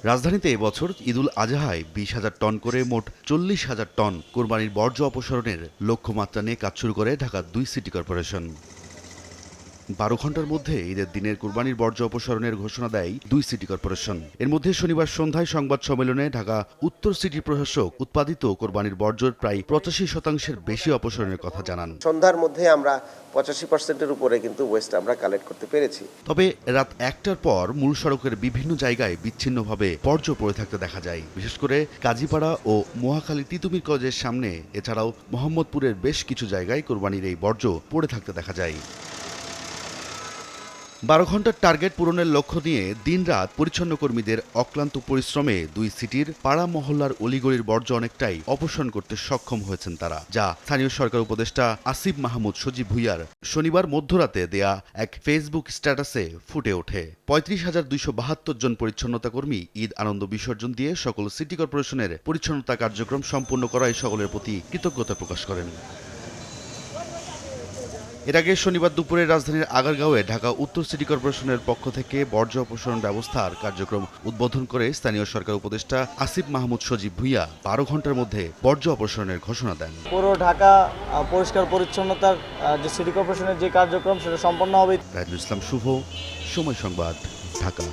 রাজধানীতে এবছর ঈদুল আজহায় ২০,০০০ টন করে মোট ৪০,০০০ টন কোরবানির বর্জ্য অপসারণের লক্ষ্যমাত্রা নিয়ে কাজ শুরু করে ঢাকা ২ সিটি কর্পোরেশন। ১২ ঘন্টার মধ্যে ঈদের দিনের কোরবানির বর্জ্য অপসারণের ঘোষণা দেয় ২ সিটি কর্পোরেশন। এর মধ্যে শনিবার সন্ধ্যায় সংবাদ সম্মেলনে ঢাকা উত্তর সিটি প্রশাসক উৎপাদিত কোরবানির বর্জ্যের প্রায় ৮৫% বেশি অপসারণের কথা জানান। সন্ধ্যার মধ্যে আমরা ৮৫%-এর উপরে কিন্তু ওয়েস্ট আমরা কালেক্ট করতে পেরেছি। তবে রাত ১টার পর মূল সড়কের বিভিন্ন জায়গায় বিচ্ছিন্নভাবে বর্জ্য পড়ে থাকতে দেখা যায়, বিশেষ করে কাজীপাড়া ও মহাখালী তিতুমির কলেজের সামনে। এছাড়াও মোহাম্মদপুরের বেশ কিছু জায়গায় কোরবানির এই বর্জ্য পড়ে থাকতে দেখা যায়। ১২ ঘন্টার টার্গেট পূরণের লক্ষ্য নিয়ে দিনরাত পরিচ্ছন্ন কর্মীদের অক্লান্ত পরিশ্রমে ২ সিটির পাড়া মহল্লার অলিগলির বর্জ্য অনেকটাই অপসারণ করতে সক্ষম হয়েছেন তারা, যা স্থানীয় সরকার উপদেষ্টা আসিফ মাহমুদ সজীব ভুঁইয়ার শনিবার মধ্যরাতে দেয়া এক ফেসবুক স্ট্যাটাসে ফুটে ওঠে। ৩৫,২৭২ জন পরিচ্ছন্নতা কর্মী ঈদ আনন্দ বিসর্জন দিয়ে সকল সিটি কর্পোরেশনের পরিচ্ছন্নতা কার্যক্রম সম্পূর্ণ করায় সকলের প্রতি কৃতজ্ঞতা প্রকাশ করেন। এর আগে শনিবার দুপুরে রাজধানীর আগারগাঁওয়ে ঢাকা উত্তর সিটি কর্পোরেশনের পক্ষ থেকে বর্জ্য অপসারণ ব্যবস্থার কার্যক্রম উদ্বোধন করে স্থানীয় সরকার উপদেষ্টা আসিফ মাহমুদ সজীব ভুঁইয়া ১২ ঘন্টার মধ্যে বর্জ্য অপসারণের ঘোষণা দেন। পুরো ঢাকা পরিষ্কার পরিচ্ছন্নতার যে সিটি কর্পোরেশনের যে কার্যক্রম সেটা সম্পন্ন হবে। রাজুল ইসলাম শুভ, সময় সংবাদ, ঢাকা।